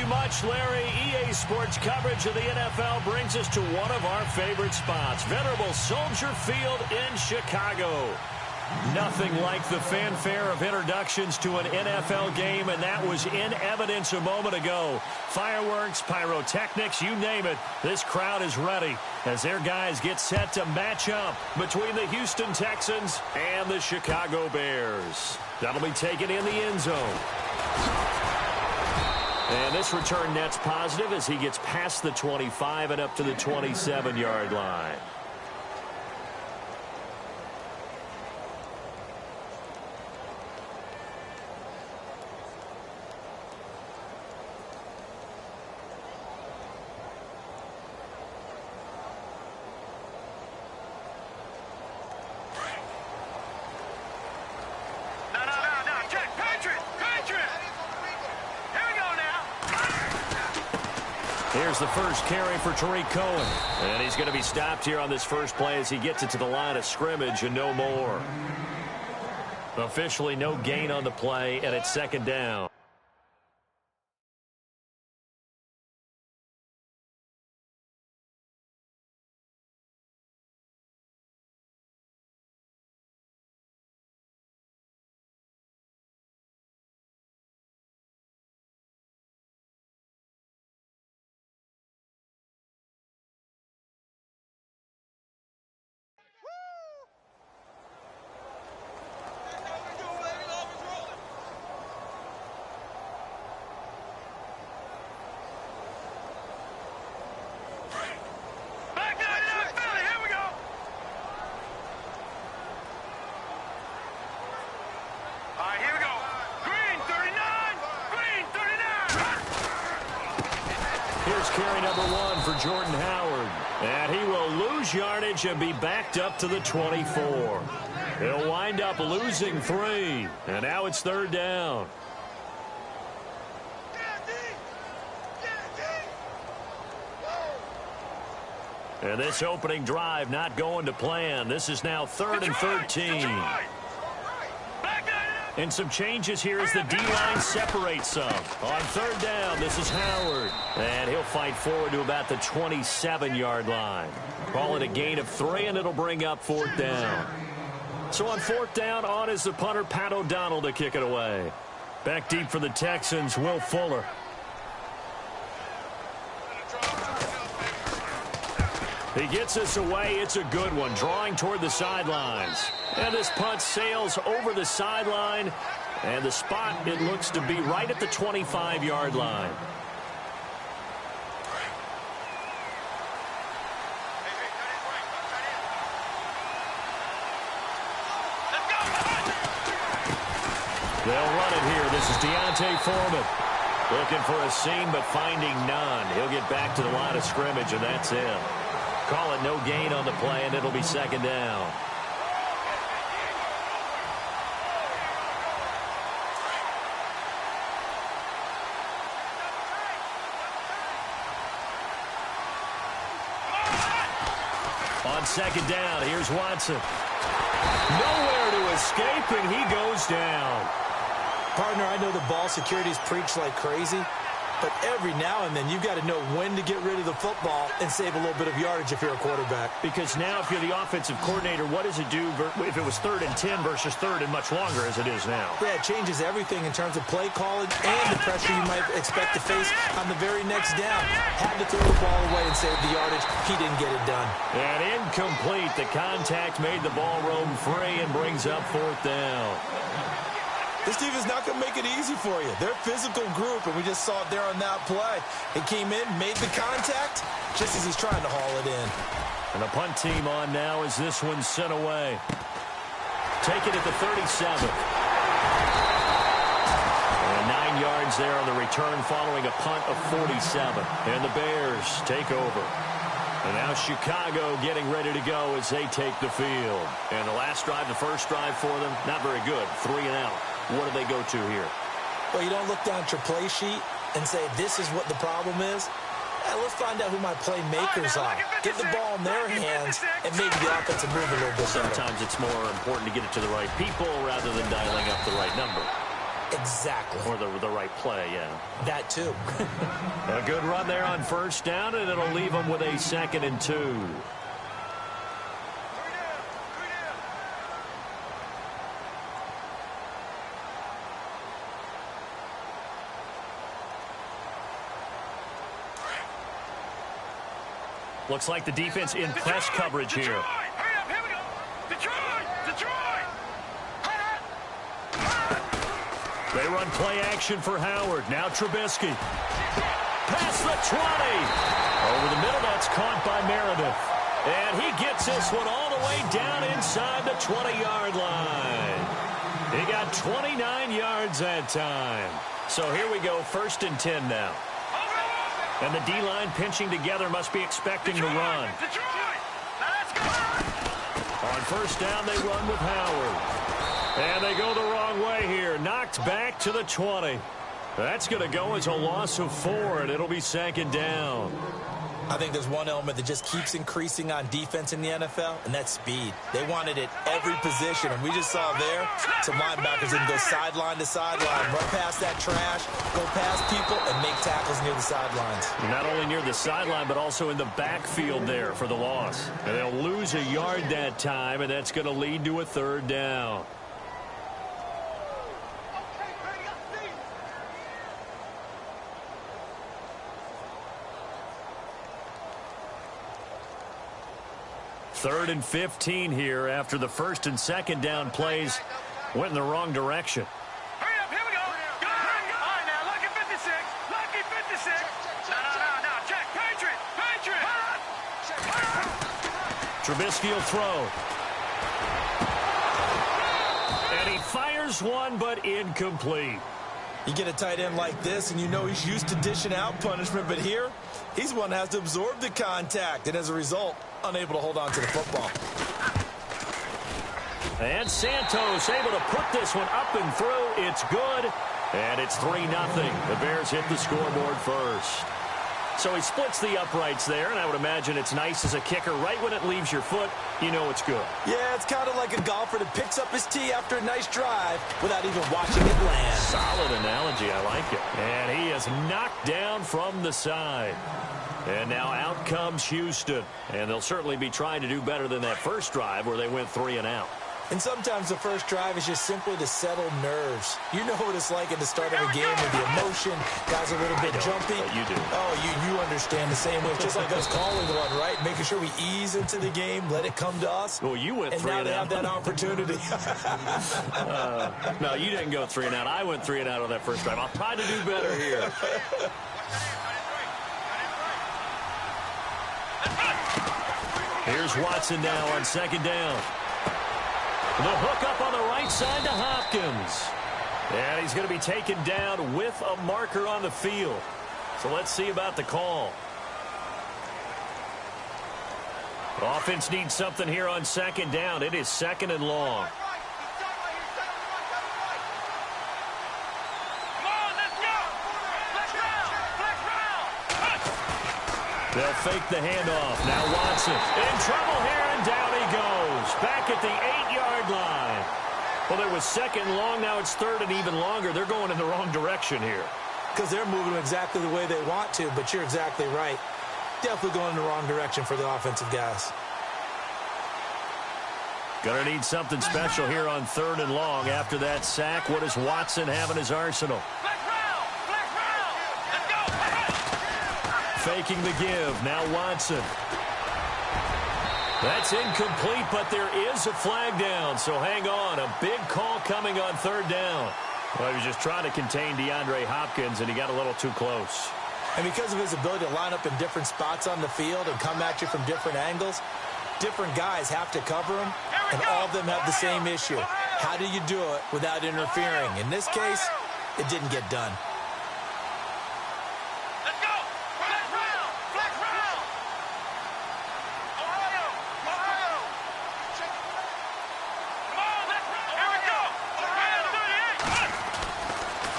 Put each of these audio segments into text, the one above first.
much, Larry. EA Sports coverage of the NFL brings us to one of our favorite spots, venerable Soldier Field in Chicago. Nothing like the fanfare of introductions to an NFL game, and that was in evidence a moment ago. Fireworks, pyrotechnics, you name it. This crowd is ready as their guys get set to match up between the Houston Texans and the Chicago Bears. That'll be taken in the end zone. And this return net's positive as he gets past the 25 and up to the 27-yard line. Here's the first carry for Tariq Cohen. And he's going to be stopped here on this first play as he gets it to the line of scrimmage and no more. Officially no gain on the play, and it's second down. Carry number 1 for Jordan Howard. And he will lose yardage and be backed up to the 24. He'll wind up losing 3. And now it's third down. And this opening drive not going to plan. This is now 3rd and 13. And some changes here as the D-line separates some. On third down, this is Howard. And he'll fight forward to about the 27-yard line. Call it a gain of 3, and it'll bring up fourth down. So on fourth down, on is the punter, Pat O'Donnell, to kick it away. Back deep for the Texans, Will Fuller. He gets this away. It's a good one, drawing toward the sidelines. And this punt sails over the sideline. And the spot, it looks to be right at the 25-yard line. They'll run it here. This is Deontay Foreman. Looking for a seam, but finding none. He'll get back to the line of scrimmage, and that's it. Call it no gain on the play, and it'll be second down. On second down, here's Watson. Nowhere to escape, and he goes down. Partner, I know the ball security's preached like crazy, but every now and then, you've got to know when to get rid of the football and save a little bit of yardage if you're a quarterback. Because now, if you're the offensive coordinator, what does it do if it was 3rd and 10 versus 3rd and much longer as it is now? Yeah, it changes everything in terms of play calling and the pressure you might expect to face on the very next down. Had to throw the ball away and save the yardage. He didn't get it done. And incomplete. The contact made the ball roam free and brings up fourth down. This team is not going to make it easy for you. They're a physical group, and we just saw it there on that play. He came in, made the contact, just as he's trying to haul it in. And the punt team on now as this one's sent away. Take it at the 37. And 9 yards there on the return following a punt of 47. And the Bears take over. And now Chicago getting ready to go as they take the field. And the last drive, the first drive for them, not very good. 3 and out. What do they go to here? Well, you don't look down at your play sheet and say, this is what the problem is. Let's find out who my playmakers are. Get the ball in their hands and maybe the offensive move a little bit better. Sometimes it's more important to get it to the right people rather than dialing up the right number. Exactly. Or the right play, yeah. That too. A good run there on first down, and it'll leave them with a 2nd and 2. Looks like the defense in press coverage here. Hurry up, here we go. Detroit! They run play action for Howard. Now Trubisky. Past the 20. Over the middle, that's caught by Meredith. And he gets this one all the way down inside the 20-yard line. He got 29 yards that time. So here we go, 1st and 10 now. And the D-line pinching together must be expecting to run. On first down, they run with Howard. And they go the wrong way here. Knocked back to the 20. That's going to go as a loss of 4, and it'll be 2nd down. I think there's one element that just keeps increasing on defense in the NFL, and that's speed. They want it at every position, and we just saw there some linebackers that can go sideline to sideline, run past that trash, go past people, and make tackles near the sidelines. Not only near the sideline, but also in the backfield there for the loss. And they'll lose a yard that time, and that's going to lead to a 3rd down. Third and 15 here after the 1st and 2nd down plays went in the wrong direction. Hurry up, here we go. Go. All right, now, lucky 56. Lucky 56. No. Check. Patriot. Trubisky will throw. And he fires one, but incomplete. You get a tight end like this, and you know he's used to dishing out punishment, but here, he's one that has to absorb the contact, and as a result, unable to hold on to the football. And Santos able to put this one up and through. It's good, and it's 3-0. The Bears hit the scoreboard first. So he splits the uprights there, and I would imagine it's nice as a kicker. Right when it leaves your foot, you know it's good. Yeah, it's kind of like a golfer that picks up his tee after a nice drive without even watching it land. Solid analogy. I like it. And he is knocked down from the side. And now out comes Houston. And they'll certainly be trying to do better than that first drive where they went 3 and out. And sometimes the first drive is just simply to settle nerves. You know what it's like at the start of a game with the emotion. Guys are a little bit jumpy. But you do. Oh, you understand the same way. It's just like us calling one, right? Making sure we ease into the game, let it come to us. Well, you went 3 and out. And now they have that opportunity. No, you didn't go 3 and out. I went 3 and out on that first drive. I'll try to do better here. Here's Watson now on 2nd down. The hook up on the right side to Hopkins. And he's going to be taken down with a marker on the field. So let's see about the call. Offense needs something here on 2nd down. It is 2nd and long. They'll fake the handoff. Now Watson in trouble here, and down he goes. Back at the 8-yard line. Well, it was 2nd and long. Now it's 3rd and even longer. They're going in the wrong direction here. Because they're moving exactly the way they want to, but you're exactly right. Definitely going in the wrong direction for the offensive guys. Gonna need something special here on 3rd and long. After that sack, what does Watson have in his arsenal? Faking the give. Now Watson. That's incomplete, but there is a flag down, so hang on. A big call coming on 3rd down. Well, he was just trying to contain DeAndre Hopkins, and he got a little too close. And because of his ability to line up in different spots on the field and come at you from different angles, different guys have to cover him, and all of them have the same issue. How do you do it without interfering? In this case, it didn't get done.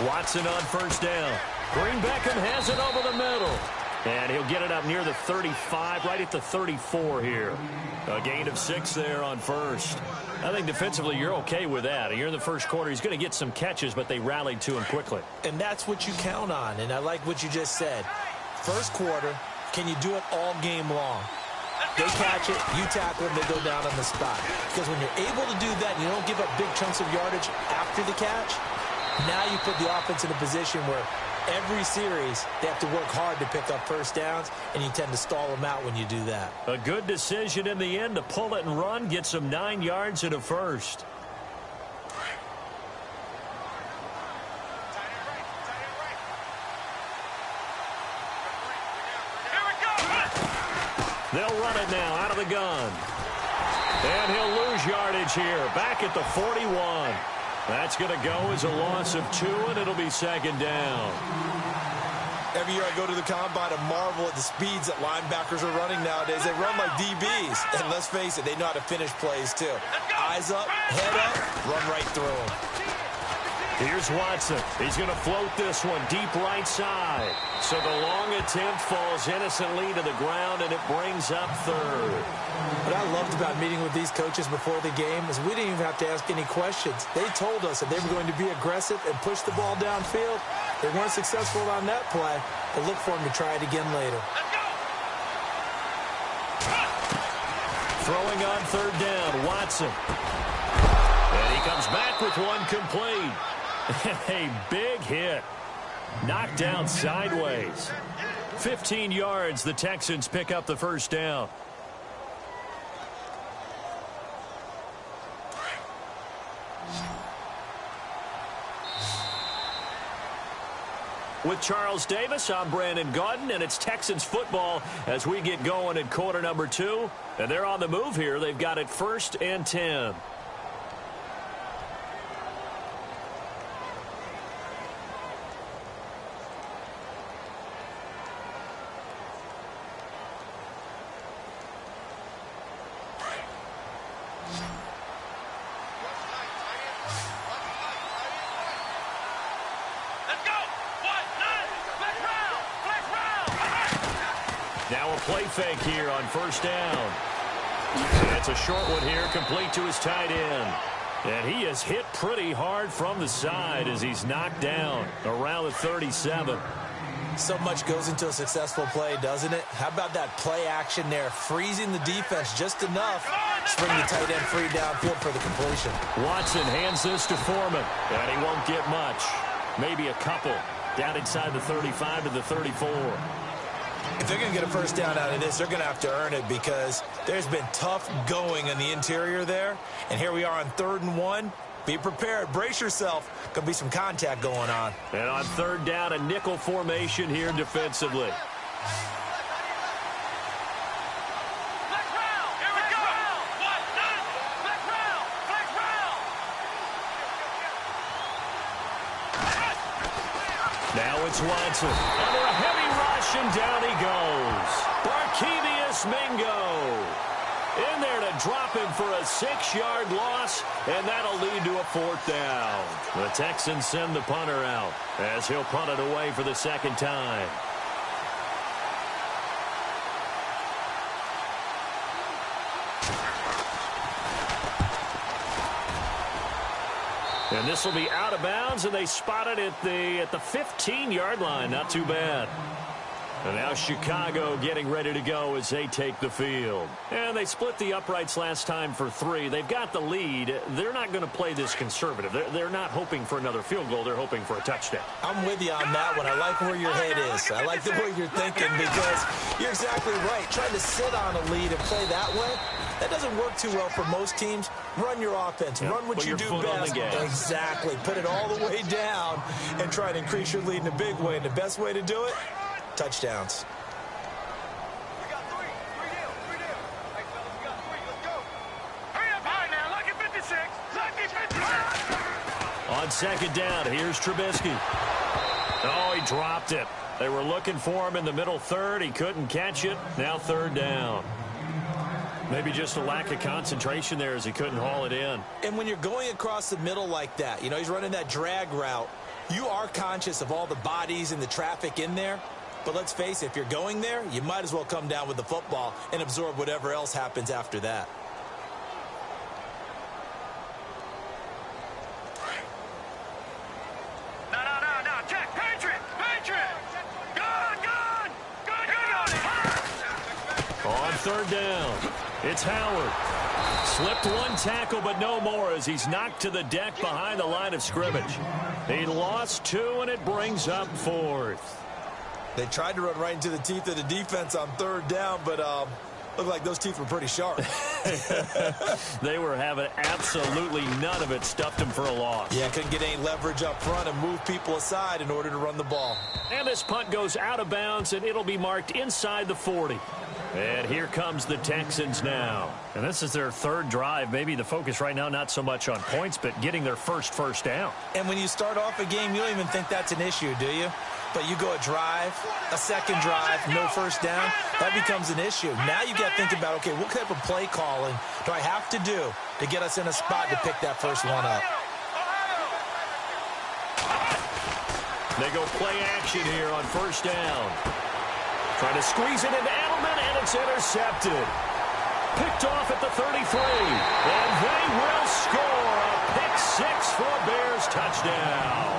Watson on 1st down. Green Beckham has it over the middle. And he'll get it up near the 35, right at the 34 here. A gain of 6 there on first. I think defensively you're okay with that. You're in the first quarter. He's going to get some catches, but they rallied to him quickly. And that's what you count on, and I like what you just said. First quarter, can you do it all game long? They catch it, you tackle them, they go down on the spot. Because when you're able to do that, you don't give up big chunks of yardage after the catch, now you put the offense in a position where every series they have to work hard to pick up first downs, and you tend to stall them out when you do that. A good decision in the end to pull it and run, get some 9 yards and a first. They'll run it now out of the gun. And he'll lose yardage here, back at the 41. That's going to go as a loss of 2, and it'll be second down. Every year I go to the combine and marvel at the speeds that linebackers are running nowadays. They run like DBs. And let's face it, they know how to finish plays too. Eyes up, head up, run right through them. Here's Watson. He's going to float this one deep right side. So the long attempt falls innocently to the ground, and it brings up third. What I loved about meeting with these coaches before the game is we didn't even have to ask any questions. They told us that they were going to be aggressive and push the ball downfield. They weren't successful on that play, but look for them to try it again later. Throwing on third down, Watson. And he comes back with one complete. A big hit. Knocked down sideways. 15 yards, the Texans pick up the first down. With Charles Davis, I'm Brandon Gaudin, and it's Texans football as we get going in quarter number 2. And they're on the move here. They've got it 1st and 10. Now a play fake here on first down. It's a short one here, complete to his tight end. And he is hit pretty hard from the side as he's knocked down around the 37. So much goes into a successful play, doesn't it? How about that play action there, freezing the defense just enough to bring the tight end free downfield for the completion. Watson hands this to Foreman, and he won't get much. Maybe a couple down inside the 35 to the 34. If they're going to get a first down out of this, they're going to have to earn it because there's been tough going in the interior there. And here we are on 3rd and 1. Be prepared. Brace yourself. Going to be some contact going on. And on third down, a nickel formation here defensively. Now it's Watson. Under a heavy rush, and down he goes. Barkevious Mingo in there to drop him for a 6-yard loss, and that'll lead to a 4th down. The Texans send the punter out as he'll punt it away for the 2nd time. And this will be out of bounds, and they spot it at the 15-yard line. Not too bad. And now Chicago getting ready to go as they take the field. And they split the uprights last time for 3. They've got the lead. They're not going to play this conservative. They're not hoping for another field goal. They're hoping for a touchdown. I'm with you on that one. I like where your head is. I like the way you're thinking because you're exactly right. Trying to sit on a lead and play that way, that doesn't work too well for most teams. Run your offense. Yep. Run what you do best. Exactly. Put it all the way down and try to increase your lead in a big way. And the best way to do it, touchdowns. We got 3. 3 deal. 3 deal. Hey, fellas, we got 3. Let's go. Hurry up high now. Lucky 56. Lucky 56. On 2nd down, here's Trubisky. Oh, he dropped it. They were looking for him in the middle 3rd. He couldn't catch it. Now 3rd down. Maybe just a lack of concentration there as he couldn't haul it in. And when you're going across the middle like that, you know, he's running that drag route, you are conscious of all the bodies and the traffic in there. But let's face it, if you're going there, you might as well come down with the football and absorb whatever else happens after that. No. Check. Patriot. Good. On third down, it's Howard. Slipped one tackle, but no more as he's knocked to the deck behind the line of scrimmage. He lost 2, and it brings up 4th. They tried to run right into the teeth of the defense on third down, but looked like those teeth were pretty sharp. They were having absolutely none of it. Stuffed him for a loss. Yeah, couldn't get any leverage up front and move people aside in order to run the ball. And this punt goes out of bounds, and it'll be marked inside the 40. And here comes the Texans now. And this is their 3rd drive. Maybe the focus right now not so much on points, but getting their first down. And when you start off a game, you don't even think that's an issue, do you? But you go a drive, a second drive, no first down, that becomes an issue. Now you got to think about, okay, what type of play calling do I have to do to get us in a spot to pick that first one up? They go play action here on first down. Trying to squeeze it into Edelman, and it's intercepted. Picked off at the 33. And they will score a pick-6 for a Bears touchdown.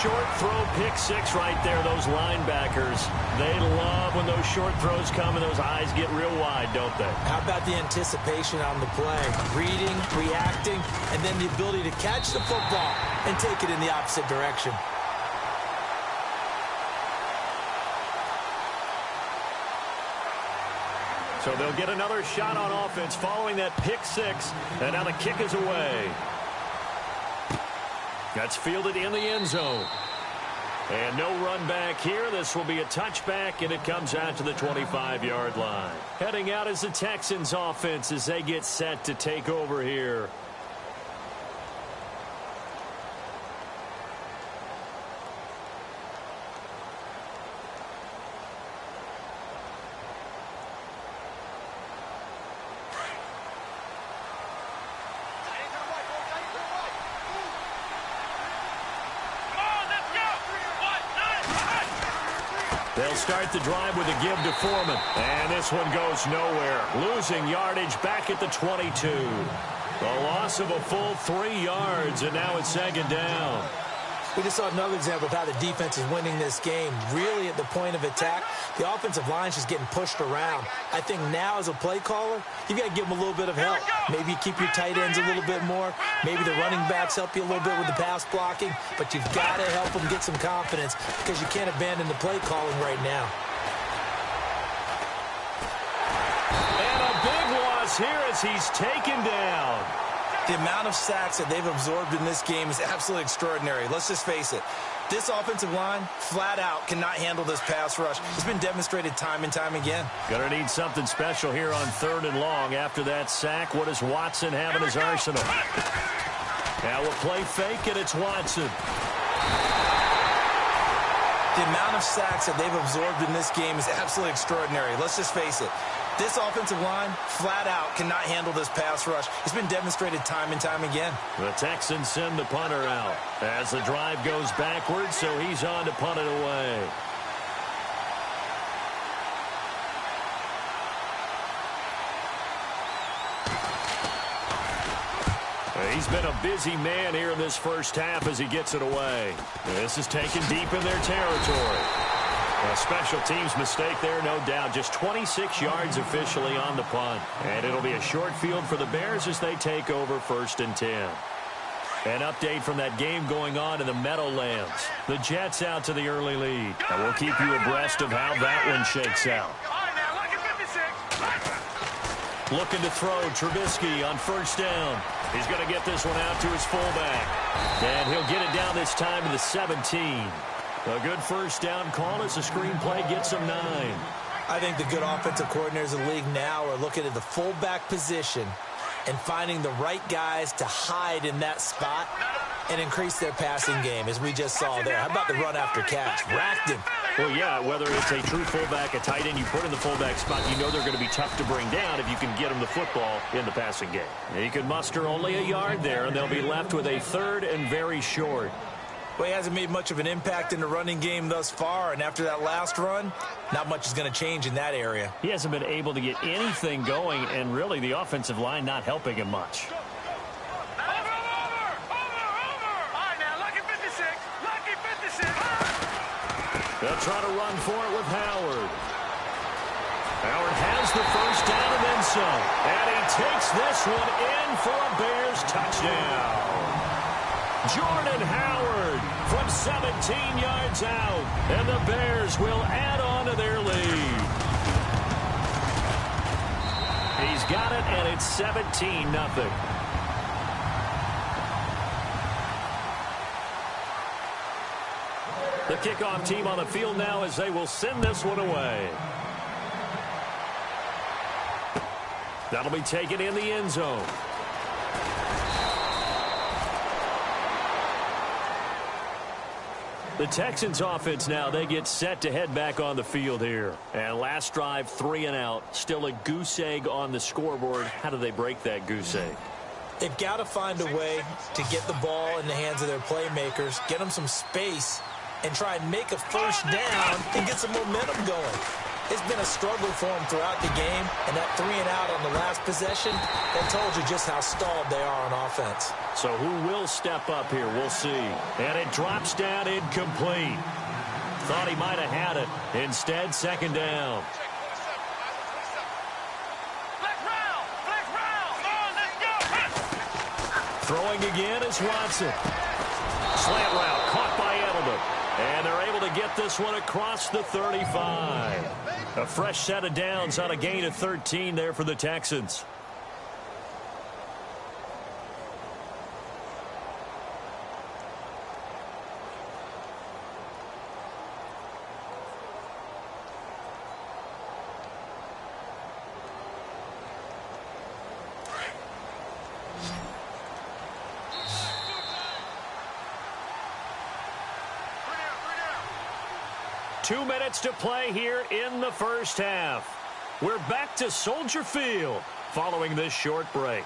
Short throw pick-6 right there, those linebackers. They love when those short throws come and those eyes get real wide, don't they? How about the anticipation on the play? Reading, reacting, and then the ability to catch the football and take it in the opposite direction. So they'll get another shot on offense following that pick-6, and now the kick is away. That's fielded in the end zone. And no run back here. This will be a touchback, and it comes out to the 25-yard line. Heading out is the Texans offense as they get set to take over here. They'll start the drive with a give to Foreman. And this one goes nowhere. Losing yardage back at the 22. A loss of a full 3 yards, and now it's 2nd down. We just saw another example of how the defense is winning this game. Really at the point of attack, the offensive line is just getting pushed around. I think now as a play caller, you've got to give them a little bit of help. Maybe you keep your tight ends a little bit more. Maybe the running backs help you a little bit with the pass blocking. But you've got to help them get some confidence because you can't abandon the play calling right now. And a big loss here as he's taken down. The amount of sacks that they've absorbed in this game is absolutely extraordinary. Let's just face it. This offensive line, flat out, cannot handle this pass rush. It's been demonstrated time and time again. Gonna need something special here on 3rd and long. After that sack, what does Watson have in his arsenal? Now we'll play fake, and it's Watson. The amount of sacks that they've absorbed in this game is absolutely extraordinary. Let's just face it. This offensive line, flat out, cannot handle this pass rush. It's been demonstrated time and time again. The Texans send the punter out as the drive goes backwards, so he's on to punt it away. He's been a busy man here in this first half as he gets it away. This is taken deep in their territory. A special teams mistake there, no doubt. Just 26 yards officially on the punt. And it'll be a short field for the Bears as they take over 1st and 10. An update from that game going on in the Meadowlands. The Jets out to the early lead. And we'll keep you abreast of how that one shakes out. Looking to throw, Trubisky on 1st down. He's going to get this one out to his fullback. And he'll get it down this time to the 17. A good 1st down call as the screenplay gets him 9. I think the good offensive coordinators in the league now are looking at the fullback position and finding the right guys to hide in that spot and increase their passing game, as we just saw there. How about the run after catch? Racked him. Well, yeah, whether it's a true fullback, a tight end you put in the fullback spot, you know they're going to be tough to bring down if you can get them the football in the passing game. He can muster only a yard there, and they'll be left with a 3rd and very short. Well, he hasn't made much of an impact in the running game thus far, and after that last run, not much is going to change in that area. He hasn't been able to get anything going, and really the offensive line not helping him much. They'll try to run for it with Howard. Howard has the first down and then some. And he takes this one in for a Bears touchdown. Jordan Howard from 17 yards out. And the Bears will add on to their lead. He's got it, and it's 17-0. The kickoff team on the field now as they will send this one away. That'll be taken in the end zone. The Texans offense now, they get set to head back on the field here. And last drive, 3 and out. Still a goose egg on the scoreboard. How do they break that goose egg? They've got to find a way to get the ball in the hands of their playmakers, get them some space, and try and make a first down and get some momentum going. It's been a struggle for them throughout the game, and that 3 and out on the last possession, that told you just how stalled they are on offense. So who will step up here? We'll see. And it drops down incomplete. Thought he might have had it. Instead, second down. Throwing again is Watson. Slant route caught by Edelman. And they're able to get this one across the 35. A fresh set of downs on a gain of 13 there for the Texans. Two minutes to play here in the first half. We're back to Soldier Field following this short break.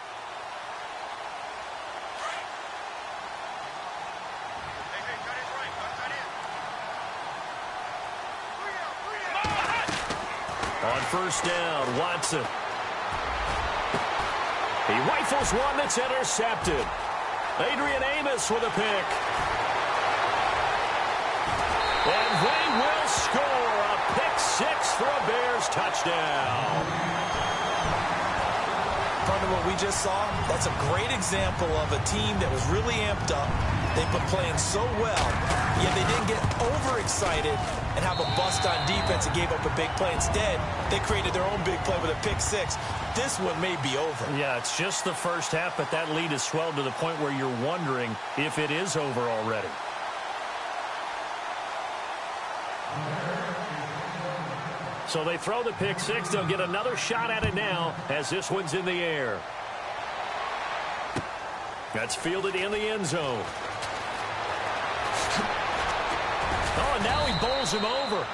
On first down, Watson. He rifles one that's intercepted. Adrian Amos with a pick. And they will score a pick-6 for a Bears touchdown. Part of what we just saw, that's a great example of a team that was really amped up. They've been playing so well, yet they didn't get overexcited and have a bust on defense and gave up a big play. Instead, they created their own big play with a pick-6. This one may be over. Yeah, it's just the first half, but that lead has swelled to the point where you're wondering if it is over already. So they throw the pick-6. They'll get another shot at it now as this one's in the air. That's fielded in the end zone. Oh, and now he bowls him over.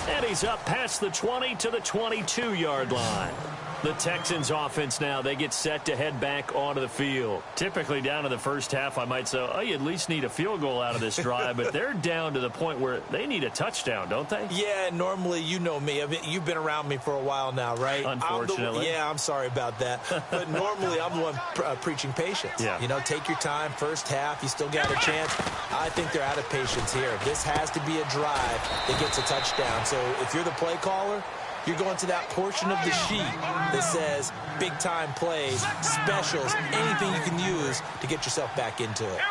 And he's up past the 20 to the 22-yard line. The Texans offense now, they get set to head back onto the field. Typically down to the first half, I might say, oh, you at least need a field goal out of this drive, but they're down to the point where they need a touchdown, don't they? Yeah, normally, you know me. I mean, you've been around me for a while now, right? Unfortunately. I'm sorry about that. But normally, I'm the one preaching patience. Yeah. You know, take your time, first half, you still got a chance. I think they're out of patience here. This has to be a drive that gets a touchdown. So if you're the play caller, you're going to that portion of the sheet that says big-time plays, specials, anything you can use to get yourself back into it.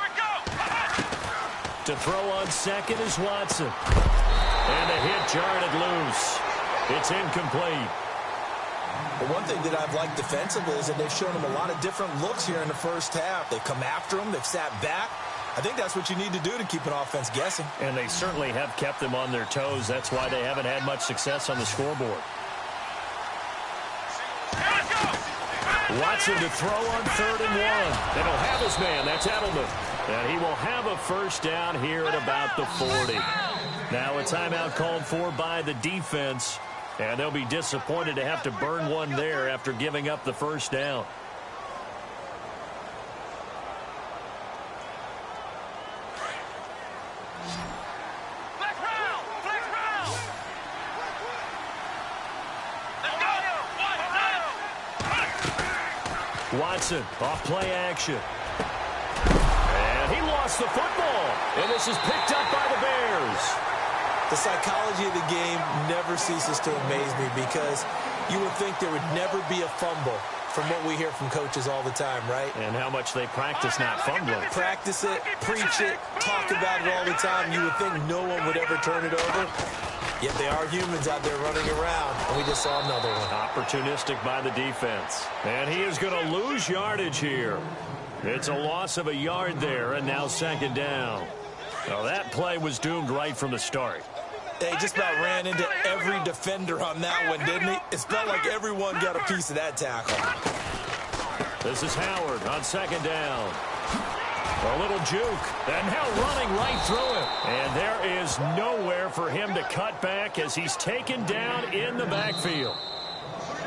To throw on second is Watson. And a hit jarred it loose. It's incomplete. Well, one thing that I've liked defensively is that they've shown him a lot of different looks here in the first half. They've come after him. They've sat back. I think that's what you need to do to keep an offense guessing. And they certainly have kept them on their toes. That's why they haven't had much success on the scoreboard. Watson to throw on 3rd and 1. And he'll have his man. That's Edelman. And he will have a first down here at about the 40. Now a timeout called for by the defense. And they'll be disappointed to have to burn one there after giving up the first down. Watson off play action. And he lost the football. And this is picked up by the Bears. The psychology of the game never ceases to amaze me because you would think there would never be a fumble from what we hear from coaches all the time, right? And how much they practice not fumbling. Practice it, preach it, talk about it all the time. You would think no one would ever turn it over. Yet they are humans out there running around, and we just saw another one. Opportunistic by the defense. And he is going to lose yardage here. It's a loss of a yard there, and now second down. Well, that play was doomed right from the start. They just about ran into every defender on that one, didn't he? It felt like everyone got a piece of that tackle. This is Howard on second down. A little juke, and now running right through him. And there is nowhere for him to cut back as he's taken down in the backfield.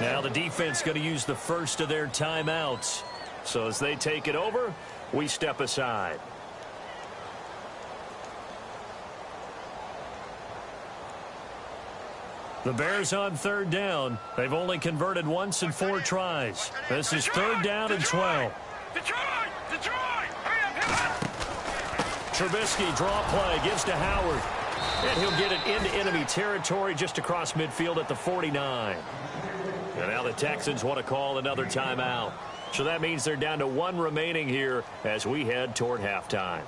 Now the defense going to use the first of their timeouts. So as they take it over, we step aside. The Bears on third down. They've only converted once in 4 tries. This is third down and 12. Trubisky draw play, gives to Howard. And he'll get it into enemy territory just across midfield at the 49. And now the Texans want to call another timeout. So that means they're down to 1 remaining here as we head toward halftime.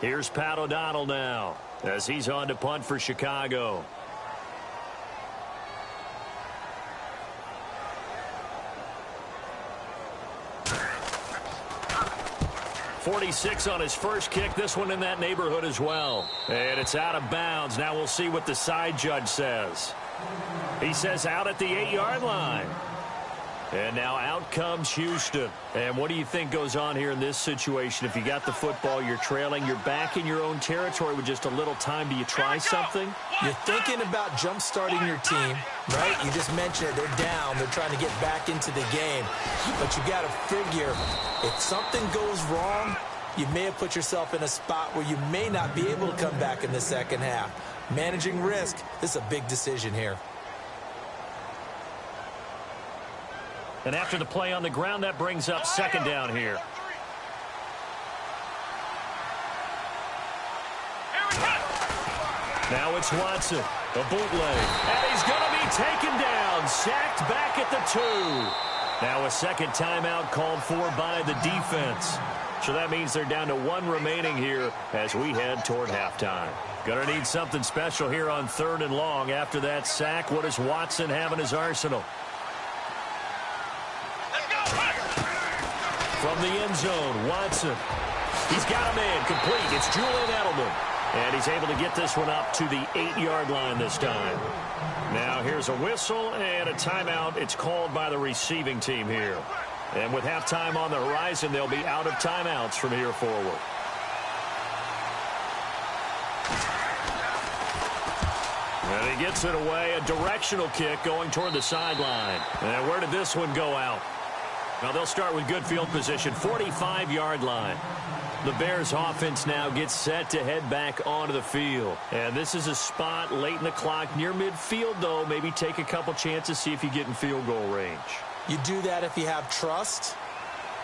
Here's Pat O'Donnell now as he's on to punt for Chicago. 46 on his first kick. This one in that neighborhood as well. And it's out of bounds. Now we'll see what the side judge says. He says out at the 8-yard line. And now out comes Houston. And what do you think goes on here in this situation? If you got the football, you're trailing, you're back in your own territory with just a little time. Do you try something? You're thinking about jump-starting your team, right? You just mentioned it. They're down. They're trying to get back into the game. But you got to figure if something goes wrong, you may have put yourself in a spot where you may not be able to come back in the second half. Managing risk, this is a big decision here. And after the play on the ground, that brings up second down here. Now it's Watson, a bootleg, and he's going to be taken down, sacked back at the 2. Now a second timeout called for by the defense. So that means they're down to 1 remaining here as we head toward halftime. Going to need something special here on 3rd and long. After that sack, what does Watson have in his arsenal? From the end zone, Watson. He's got a man complete. It's Julian Edelman. And he's able to get this one up to the 8-yard line this time. Now here's a whistle and a timeout. It's called by the receiving team here. And with halftime on the horizon, they'll be out of timeouts from here forward. And he gets it away. A directional kick going toward the sideline. And where did this one go out? Now they'll start with good field position, 45-yard line. The Bears offense now gets set to head back onto the field. And this is a spot late in the clock near midfield, though. Maybe take a couple chances, see if you get in field goal range. You do that if you have trust.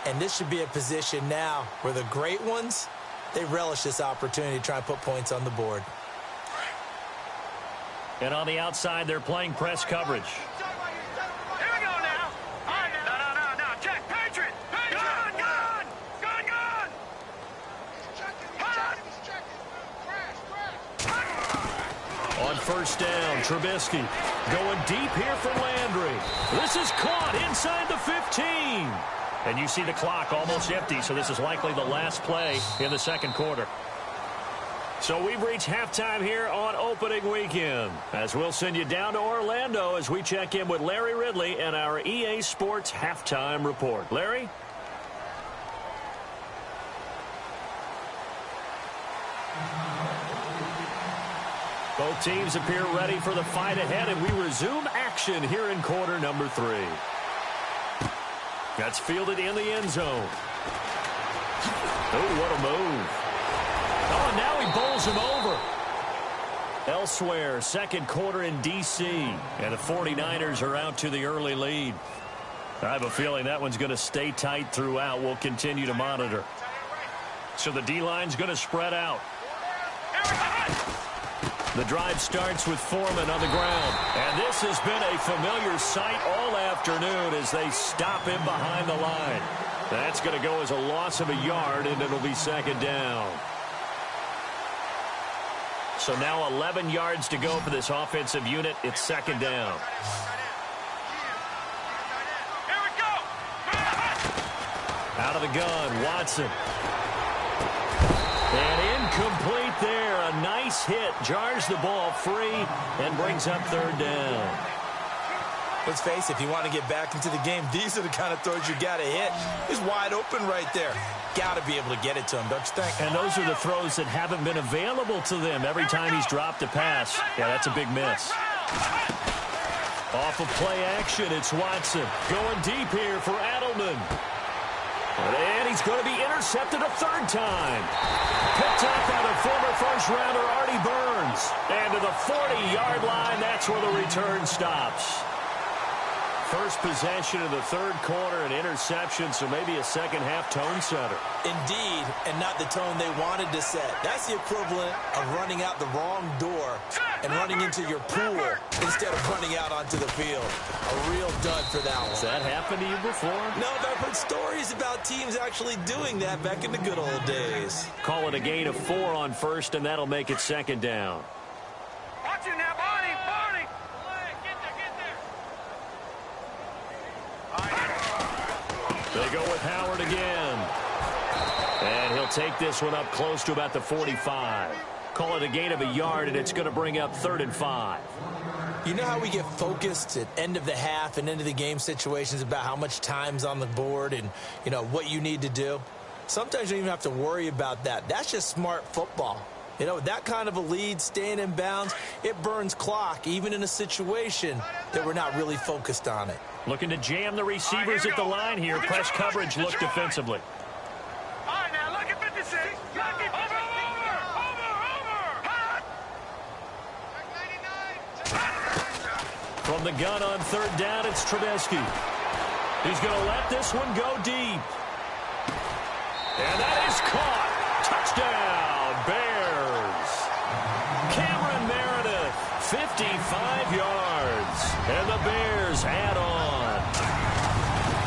And this should be a position now where the great ones, they relish this opportunity to try and put points on the board. And on the outside, they're playing press coverage. On first down, Trubisky going deep here for Landry. This is caught inside the 15. And you see the clock almost empty, so this is likely the last play in the second quarter. So we've reached halftime here on opening weekend, as we'll send you down to Orlando as we check in with Larry Ridley and our EA Sports halftime report. Larry? Both teams appear ready for the fight ahead, and we resume action here in quarter number 3. That's fielded in the end zone. Oh, what a move. Oh, and now he bowls him over. Elsewhere, second quarter in D.C., and the 49ers are out to the early lead. I have a feeling that one's going to stay tight throughout. We'll continue to monitor. So the D-line's going to spread out. The drive starts with Foreman on the ground. And this has been a familiar sight all afternoon as they stop him behind the line. That's going to go as a loss of a yard, and it'll be second down. So now 11 yards to go for this offensive unit. It's second down. Here we go. Out of the gun, Watson. And incomplete there. A nice hit. Jars the ball free and brings up third down. Let's face it, if you want to get back into the game, these are the kind of throws you got to hit. He's wide open right there. Got to be able to get it to him, don't you think? And those are the throws that haven't been available to them every time he's dropped a pass. Yeah, that's a big miss. Off of play action, it's Watson. Going deep here for Adelman. And he's going to be intercepted a third time. Picked up by the former first-rounder Artie Burns. And to the 40-yard line, that's where the return stops. First possession of the third quarter, an interception, so maybe a second-half tone setter. Indeed, and not the tone they wanted to set. That's the equivalent of running out the wrong door and running into your pool instead of running out onto the field. A real dud for that one. Has that happened to you before? No, but I've heard stories about teams actually doing that back in the good old days. Call it a gain of 4 on first, and that'll make it second down. Watch it now, Barney. Barney. Get there, get there. They go with Howard again. And he'll take this one up close to about the 45. Call it a gain of a yard, and it's going to bring up 3rd and 5. You know how we get focused at end of the half and end of the game situations about how much time's on the board and, you know, what you need to do? Sometimes you don't even have to worry about that. That's just smart football. You know, that kind of a lead, staying in bounds, it burns clock, even in a situation that we're not really focused on it. Looking to jam the receivers at the line here. Press coverage look defensively. All right, now, look at 56. Look at 56. From the gun on third down, it's Trubisky. He's going to let this one go deep. And that is caught. Touchdown, Bears. Cameron Meredith, 55 yards. And the Bears add on.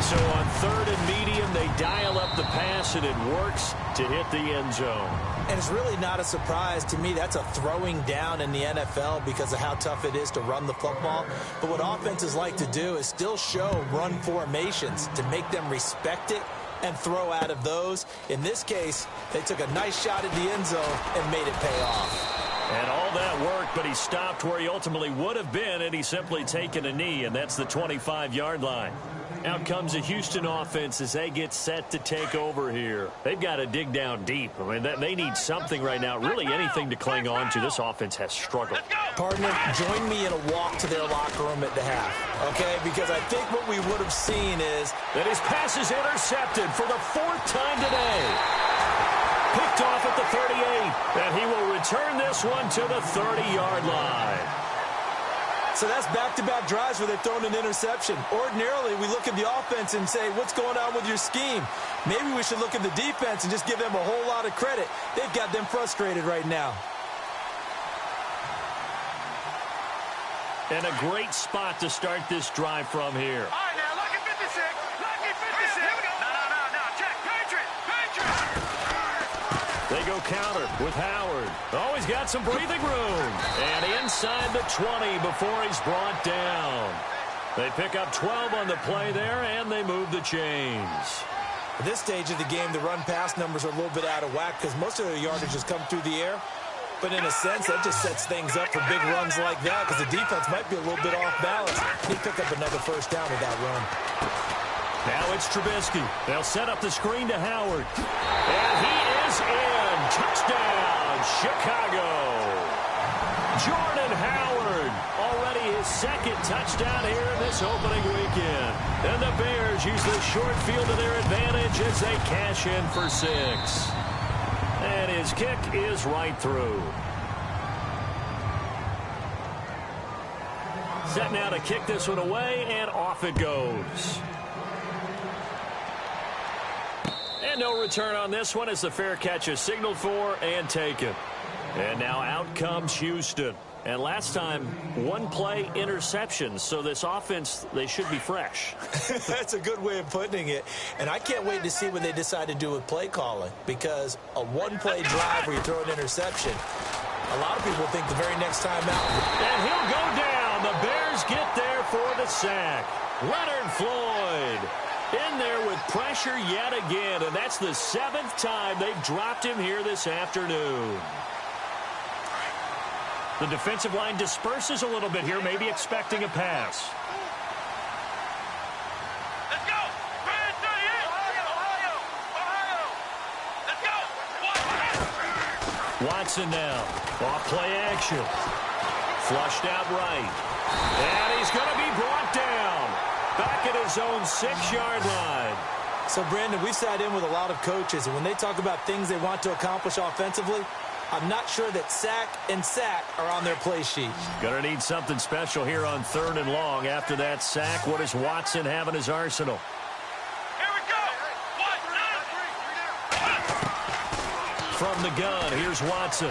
So on 3rd and medium, they dial up the pass, and it works to hit the end zone. And it's really not a surprise to me. That's a throwing down in the NFL because of how tough it is to run the football. But what offenses like to do is still show run formations to make them respect it and throw out of those. In this case, they took a nice shot at the end zone and made it pay off. And all that worked, but he stopped where he ultimately would have been, and he's simply taken a knee, and that's the 25-yard line. Out comes the Houston offense as they get set to take over here. They've got to dig down deep. I mean, they need something right now, really anything to cling on to. This offense has struggled. Partner, join me in a walk to their locker room at the half, okay? Because I think what we would have seen is that his pass is intercepted for the 4th time today. Picked off at the 38, and he will return this one to the 30-yard line. So that's back-to-back drives where they've thrown an interception. Ordinarily, we look at the offense and say, what's going on with your scheme? Maybe we should look at the defense and just give them a whole lot of credit. They've got them frustrated right now. And a great spot to start this drive from here. All right, now, look at 56. Look at 56. No. Check. Patriot. They go counter with Howard. Oh, he's got some breathing room. And inside the 20 before he's brought down. They pick up 12 on the play there, and they move the chains. At this stage of the game, the run-pass numbers are a little bit out of whack because most of their yardage has come through the air. But in a sense, that just sets things up for big runs like that because the defense might be a little bit off balance. He picked up another first down with that run. Now it's Trubisky. They'll set up the screen to Howard. And he is in. Touchdown, Chicago. Jordan Howard, already his 2nd touchdown here in this opening weekend. And the Bears use the short field to their advantage as they cash in for 6. And his kick is right through. Set now to kick this one away, and off it goes. no return on this one as the fair catch is signaled for and taken. And now out comes Houston. And last time, one play interception. So this offense, they should be fresh. That's a good way of putting it. And I can't wait to see what they decide to do with play calling. Because a one-play drive where you throw an interception, a lot of people think the very next time out. And he'll go down. The Bears get there for the sack. Leonard Floyd in there with pressure yet again. And that's the 7th time they've dropped him here this afternoon. The defensive line disperses a little bit here, maybe expecting a pass. Let's go! Ohio! Let's go! Watson now. Off play action. Flushed out right. And he's going to be brought down. Back at his own 6-yard line. So, Brandon, we've sat in with a lot of coaches, and when they talk about things they want to accomplish offensively, I'm not sure that sack and sack are on their play sheet. Going to need something special here on 3rd and long. After that sack, what does Watson have in his arsenal? Here we go! From the gun, here's Watson.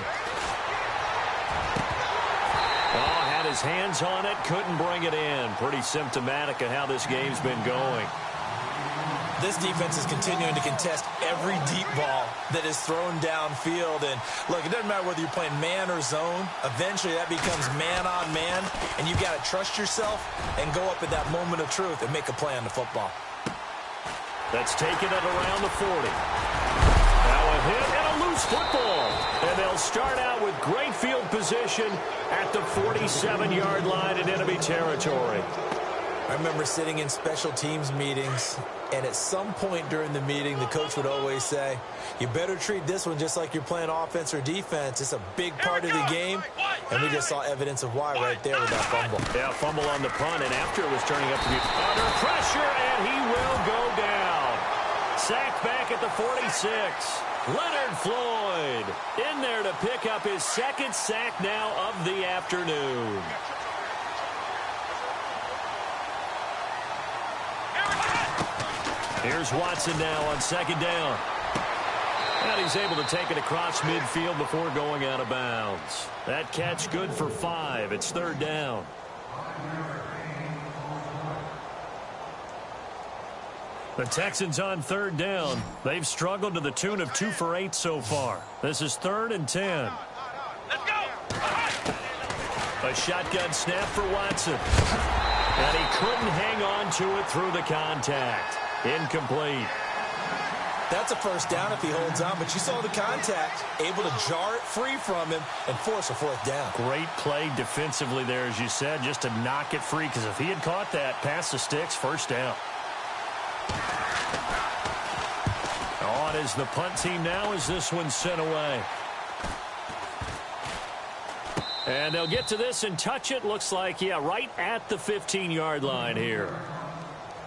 Oh, had his hands on it, couldn't bring it in. Pretty symptomatic of how this game's been going. This defense is continuing to contest every deep ball that is thrown downfield. And, look, it doesn't matter whether you're playing man or zone. Eventually, that becomes man-on-man, and you've got to trust yourself and go up at that moment of truth and make a play on the football. That's taken at around the 40. Now a hit and a loose football. And they'll start out with great field position at the 47-yard line in enemy territory. I remember sitting in special teams meetings, and at some point during the meeting, the coach would always say, you better treat this one just like you're playing offense or defense. It's a big part of the game, and we just saw evidence of why right there with that fumble. Yeah, fumble on the punt, and after it was turning up to be under pressure, and he will go down. Sacked back at the 46. Leonard Floyd in there to pick up his 2nd sack now of the afternoon. Here's Watson now on 2nd down. And he's able to take it across midfield before going out of bounds. That catch good for 5. It's 3rd down. The Texans on 3rd down. They've struggled to the tune of 2 for 8 so far. This is 3rd and 10. Let's go! A shotgun snap for Watson. And he couldn't hang on to it through the contact. Incomplete. That's a 1st down if he holds on, but you saw the contact, able to jar it free from him and force a 4th down. Great play defensively there, as you said, just to knock it free, because if he had caught that, past the sticks, 1st down. On is the punt team now as this one's sent away. And they'll get to this and touch it. Looks like, yeah, right at the 15-yard line here.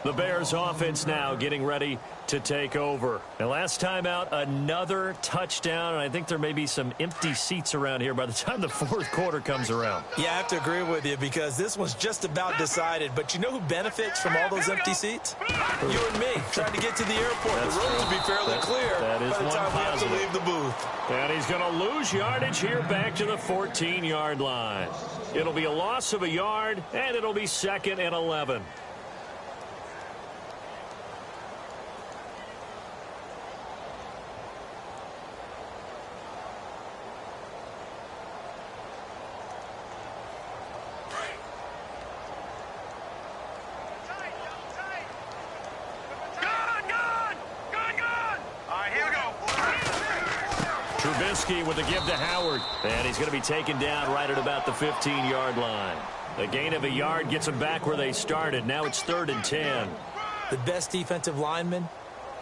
The Bears offense now getting ready to take over. And last time out, another touchdown. And I think there may be some empty seats around here by the time the 4th quarter comes around. Yeah, I have to agree with you because this one's just about decided. But you know who benefits from all those empty seats? You and me, trying to get to the airport. That's the road true. will be fairly clear that is by the one time we have to positive. leave the booth. And he's going to lose yardage here back to the 14-yard line. It'll be a loss of a yard, and it'll be 2nd and 11. Trubisky with the give to Howard. And he's going to be taken down right at about the 15-yard line. The gain of a yard gets them back where they started. Now it's 3rd and 10. The best defensive linemen,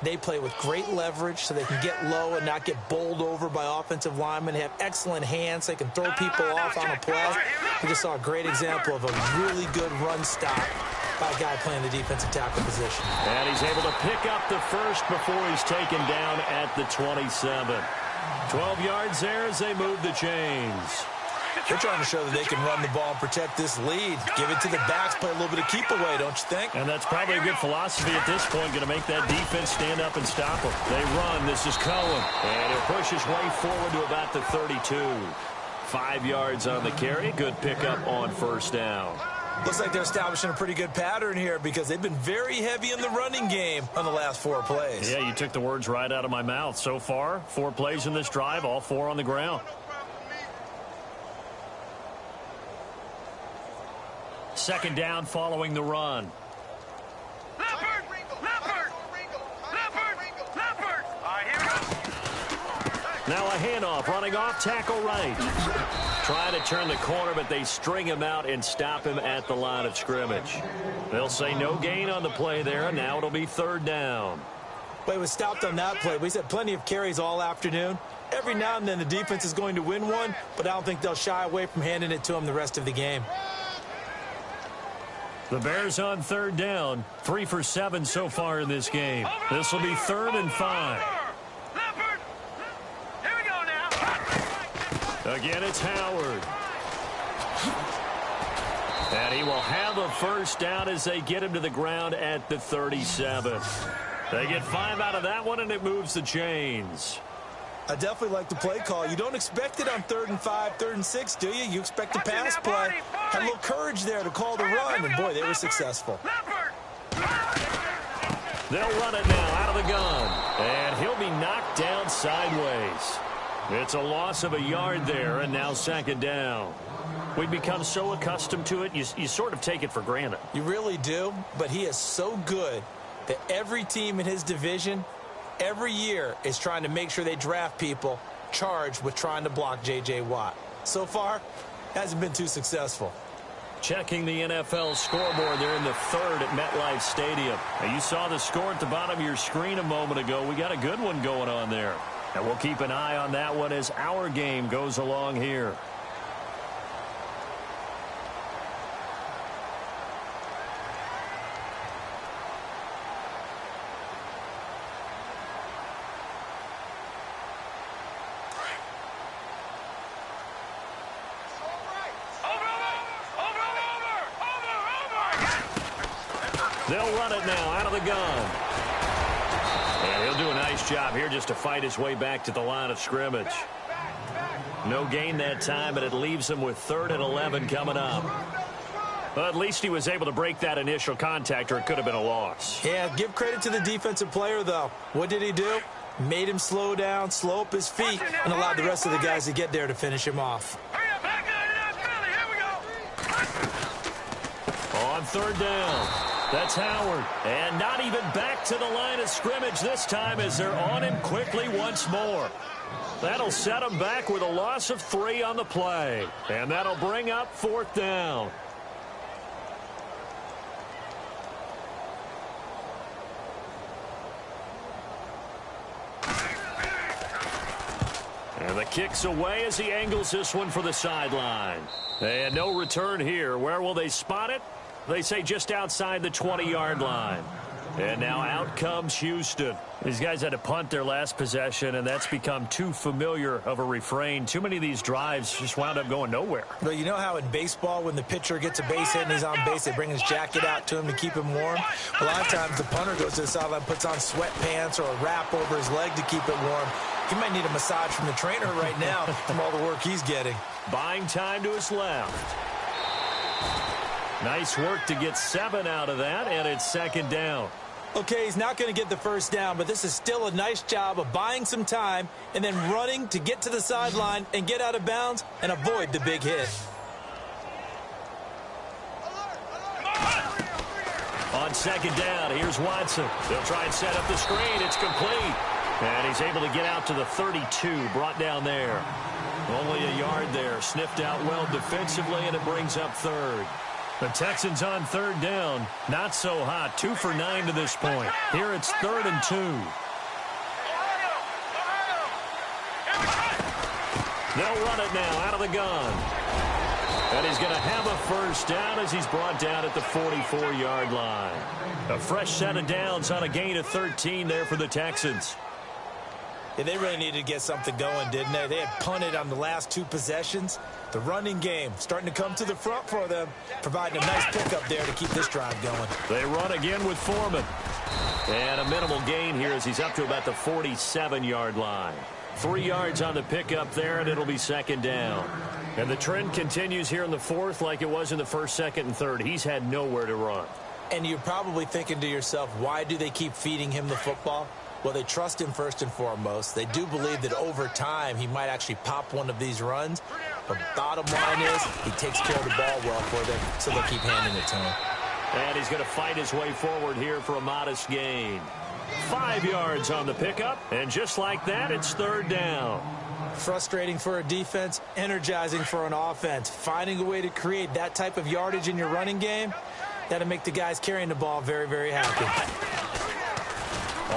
they play with great leverage so they can get low and not get bowled over by offensive linemen. They have excellent hands. They can throw people off on a play. We just saw a great example of a really good run stop by a guy playing the defensive tackle position. And he's able to pick up the 1st before he's taken down at the 27. 12 yards there as they move the chains. They're trying to show that they can run the ball and protect this lead. Give it to the backs, play a little bit of keep away, don't you think? And that's probably a good philosophy at this point, going to make that defense stand up and stop them. They run. This is Cohen. And he'll push his way forward to about the 32. 5 yards on the carry. Good pickup on first down. Looks like they're establishing a pretty good pattern here because they've been very heavy in the running game on the last 4 plays. Yeah, you took the words right out of my mouth. So far, 4 plays in this drive, all 4 on the ground. Second down following the run. Leopard! Leopard! Leopard! All right, here we go. Now a handoff, running off, tackle right. Trying to turn the corner, but they string him out and stop him at the line of scrimmage. They'll say no gain on the play there, and now it'll be third down. But it was stopped on that play. We said plenty of carries all afternoon. Every now and then the defense is going to win one, but I don't think they'll shy away from handing it to him the rest of the game. The Bears on third down. 3 for 7 so far in this game. This will be 3rd and 5. Leopard! Here we go now. Again, it's Howard. And he will have a first down as they get him to the ground at the 37. They get 5 out of that one, and it moves the chains. I definitely like the play call. You don't expect it on 3rd and 5, 3rd and 6, do you? You expect a pass play. Had a little courage there to call the run, and boy, they were successful. They'll run it now out of the gun, and he'll be knocked down sideways. It's a loss of a yard there, and now 2nd down. We've become so accustomed to it, you sort of take it for granted. You really do, but he is so good that every team in his division every year is trying to make sure they draft people charged with trying to block J.J. Watt. So far, hasn't been too successful. Checking the NFL scoreboard there in the 3rd at MetLife Stadium. Now, you saw the score at the bottom of your screen a moment ago. We got a good one going on there. And we'll keep an eye on that one as our game goes along here. They'll run it now out of the gun. And he'll do a nice job here just to fight his way back to the line of scrimmage. No gain that time, but it leaves him with 3rd and 11 coming up. Well, at least he was able to break that initial contact, or it could have been a loss. Yeah, give credit to the defensive player, though. What did he do? Made him slow down, slow up his feet, and allowed the rest of the guys to get there to finish him off. On 3rd down. That's Howard. And not even back to the line of scrimmage this time as they're on him quickly once more. That'll set him back with a loss of 3 on the play. And that'll bring up 4th down. And the kick's away as he angles this one for the sideline. And no return here. Where will they spot it? They say just outside the 20-yard line. And now out comes Houston. These guys had to punt their last possession, and that's become too familiar of a refrain. Too many of these drives just wound up going nowhere. But you know how in baseball, when the pitcher gets a base hit and he's on base, they bring his jacket out to him to keep him warm? A lot of times the punter goes to the sideline, puts on sweatpants or a wrap over his leg to keep it warm. He might need a massage from the trainer right now from all the work he's getting. Buying time to his left. Nice work to get 7 out of that, and it's 2nd down. Okay, he's not going to get the first down, but this is still a nice job of buying some time and then running to get to the sideline and get out of bounds and avoid the big hit. On 2nd down, here's Watson. They'll try and set up the screen. It's complete. And he's able to get out to the 32, brought down there. Only a yard there, sniffed out well defensively, and it brings up 3rd. The Texans on 3rd down, not so hot, 2 for 9 to this point. Here it's 3rd and 2. They'll run it now out of the gun. And he's going to have a first down as he's brought down at the 44-yard line. A fresh set of downs on a gain of 13 there for the Texans. Yeah, they really needed to get something going, didn't they? They had punted on the last 2 possessions. The running game starting to come to the front for them, providing a nice pickup there to keep this drive going. They run again with Foreman. And a minimal gain here as he's up to about the 47-yard line. 3 yards on the pickup there, and it'll be second down. And the trend continues here in the fourth like it was in the first, second, and third. He's had nowhere to run. And you're probably thinking to yourself, why do they keep feeding him the football? Well, they trust him first and foremost. They do believe that over time he might actually pop one of these runs. But bottom line is he takes care of the ball well for them, so they'll keep handing it to him. And he's going to fight his way forward here for a modest gain. 5 yards on the pickup, and just like that, it's third down. Frustrating for a defense, energizing for an offense. Finding a way to create that type of yardage in your running game, that'll make the guys carrying the ball very, very happy.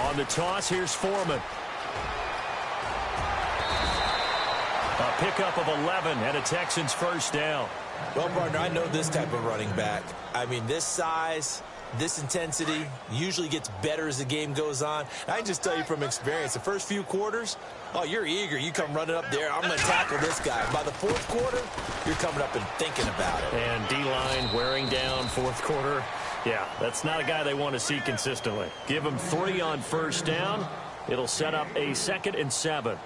On the toss, here's Foreman. A pickup of 11 and a Texans first down. Well, partner, I know this type of running back. I mean, this size, this intensity usually gets better as the game goes on. And I can just tell you from experience, the first few quarters, oh, you're eager. You come running up there, I'm going to tackle this guy. By the fourth quarter, you're coming up and thinking about it. And D-line wearing down fourth quarter. Yeah, that's not a guy they want to see consistently. Give him 3 on first down. It'll set up a 2nd and 7.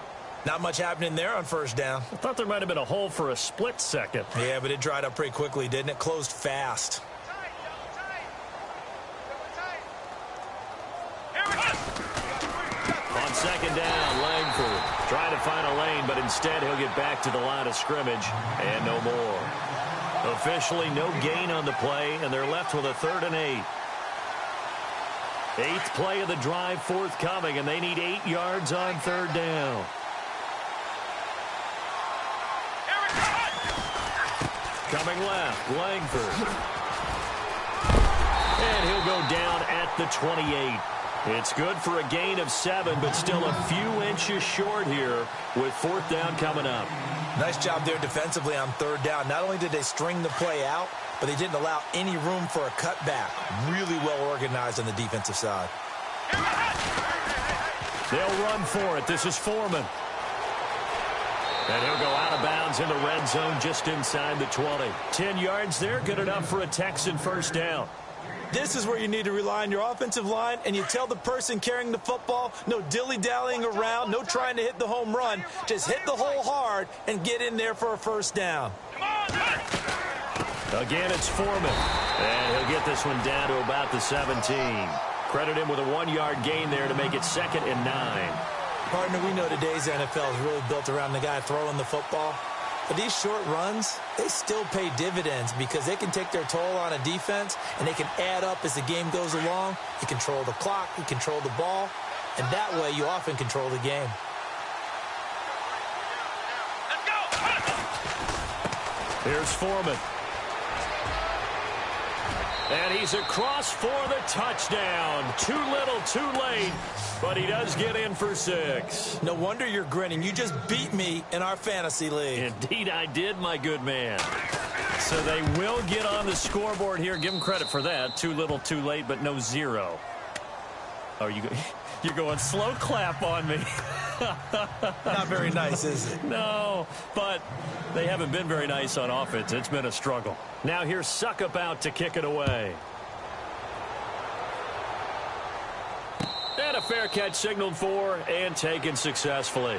Not much happening there on first down. I thought there might have been a hole for a split second. Yeah, but it dried up pretty quickly, didn't it? Closed fast. On second down, Langford trying to find a lane, but instead he'll get back to the line of scrimmage and no more. Officially no gain on the play, and they're left with a 3rd and 8. 8th play of the drive forthcoming, and they need 8 yards on third down. Coming left, Langford. And he'll go down at the 28. It's good for a gain of 7, but still a few inches short here with 4th down coming up. Nice job there defensively on 3rd down. Not only did they string the play out, but they didn't allow any room for a cutback. Really well organized on the defensive side. They'll run for it. This is Foreman. And he'll go out of bounds in the red zone just inside the 20. 10 yards there, good enough for a Texan first down. This is where you need to rely on your offensive line, and you tell the person carrying the football, no dilly-dallying around, no trying to hit the home run. Just hit the hole hard and get in there for a first down. Again, it's Foreman. And he'll get this one down to about the 17. Credit him with a 1-yard gain there to make it 2nd and 9. Partner, we know today's NFL is really built around the guy throwing the football. But these short runs, they still pay dividends because they can take their toll on a defense, and they can add up as the game goes along. You control the clock, you control the ball, and that way you often control the game. Here's Foreman. And he's across for the touchdown. Too little, too late, but he does get in for 6. No wonder you're grinning. You just beat me in our fantasy league. Indeed I did, my good man. So they will get on the scoreboard here. Give them credit for that. Too little, too late, but no 0. Oh, you're going slow clap on me. Not very nice, is it? No, but they haven't been very nice on offense. It's been a struggle. Now here's Suckup out to kick it away. And a fair catch signaled for and taken successfully.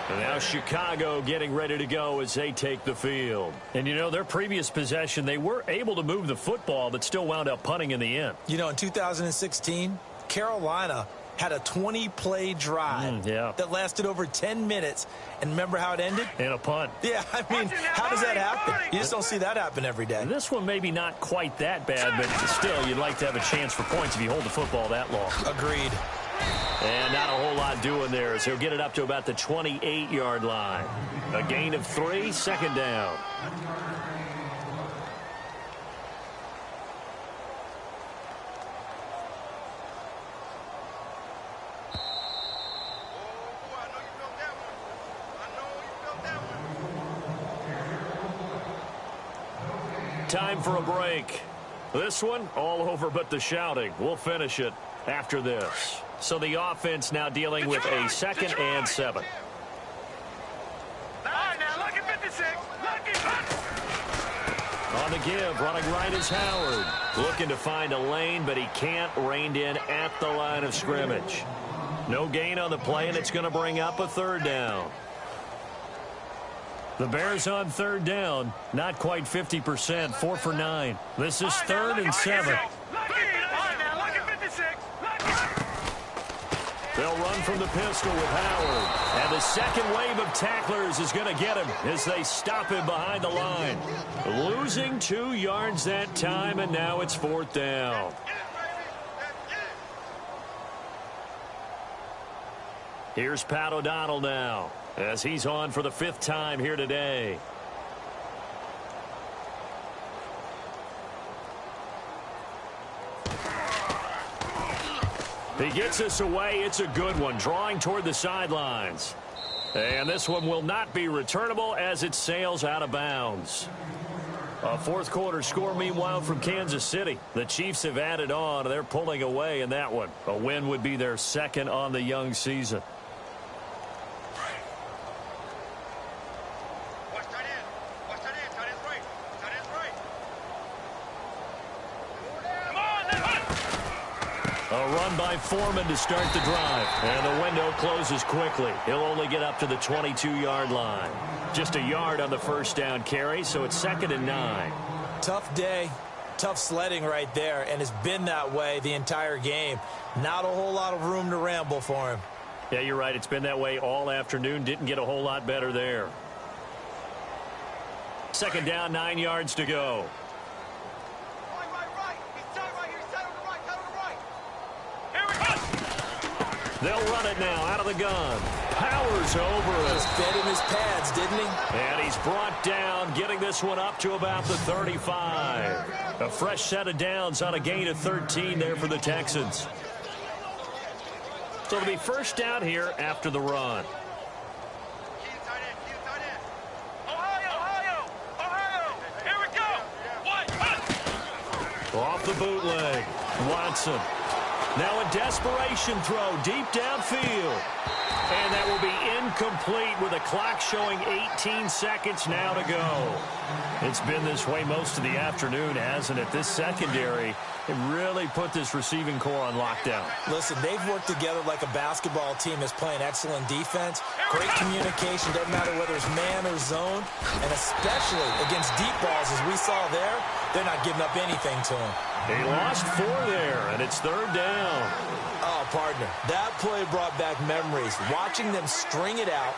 And now Chicago getting ready to go as they take the field. And, you know, their previous possession, they were able to move the football but still wound up punting in the end. You know, in 2016, Carolina had a 20-play drive that lasted over 10 minutes. And remember how it ended? In a punt. Yeah, I mean, how does that happen? You just don't see that happen every day. This one maybe not quite that bad, but still, you'd like to have a chance for points if you hold the football that long. Agreed. And not a whole lot doing there, so he'll get it up to about the 28-yard line. A gain of 3, 2nd down. Time for a break. This one, all over but the shouting. We'll finish it after this. So the offense now dealing with a 2nd and 7. All right, now, lucky 56. Lucky. On the give, running right is Howard. Looking to find a lane, but he can't. Reined in at the line of scrimmage. No gain on the play, and it's going to bring up a 3rd down. The Bears on 3rd down. Not quite 50%. 4 for 9. This is 3rd and 7. They'll run from the pistol with Howard. And the second wave of tacklers is going to get him as they stop him behind the line. Losing 2 yards that time, and now it's 4th down. Here's Pat O'Donnell now, as he's on for the 5th time here today. He gets us away. It's a good one, drawing toward the sidelines. And this one will not be returnable as it sails out of bounds. A 4th quarter score, meanwhile, from Kansas City. The Chiefs have added on. They're pulling away in that one. A win would be their 2nd on the young season. A run by Foreman to start the drive. And the window closes quickly. He'll only get up to the 22-yard line. Just a yard on the 1st down carry, so it's 2nd and 9. Tough day, tough sledding right there, and it's been that way the entire game. Not a whole lot of room to ramble for him. Yeah, you're right. It's been that way all afternoon. Didn't get a whole lot better there. 2nd down, 9 yards to go. They'll run it now out of the gun. Powers over it. Just fed him his pads, didn't he? And he's brought down, getting this one up to about the 35. A fresh set of downs on a gain of 13 there for the Texans. So it'll be 1st down here after the run. Ohio, here we go. Off the bootleg. Watson. Now a desperation throw deep downfield. And that will be incomplete with a clock showing 18 seconds now to go. It's been this way most of the afternoon, hasn't it? This secondary, it really put this receiving core on lockdown. Listen, they've worked together like a basketball team is playing excellent defense. Great communication, doesn't matter whether it's man or zone. And especially against deep balls, as we saw there, they're not giving up anything to him. He lost 4 there, and it's 3rd down. Oh, partner, that play brought back memories. Watching them string it out,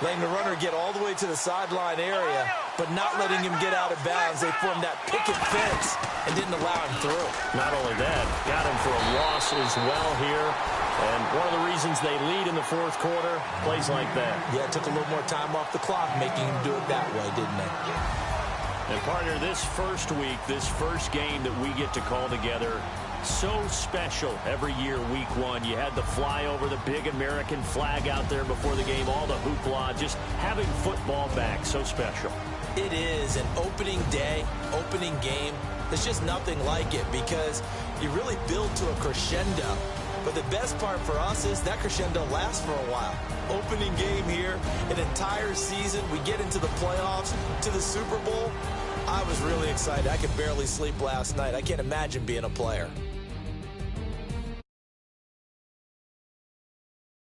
letting the runner get all the way to the sideline area, but not letting him get out of bounds. They formed that picket fence and didn't allow him through. Not only that, got him for a loss as well here. And one of the reasons they lead in the 4th quarter, plays like that. Yeah, it took a little more time off the clock, making him do it that way, didn't it? And partner, this first week, this first game that we get to call together, so special every year, week 1. You had the flyover, the big American flag out there before the game, all the hoopla, just having football back, so special. It is an opening day, opening game. There's just nothing like it because you really build to a crescendo. But the best part for us is that crescendo lasts for a while. Opening game here, an entire season. We get into the playoffs, to the Super Bowl. I was really excited. I could barely sleep last night. I can't imagine being a player.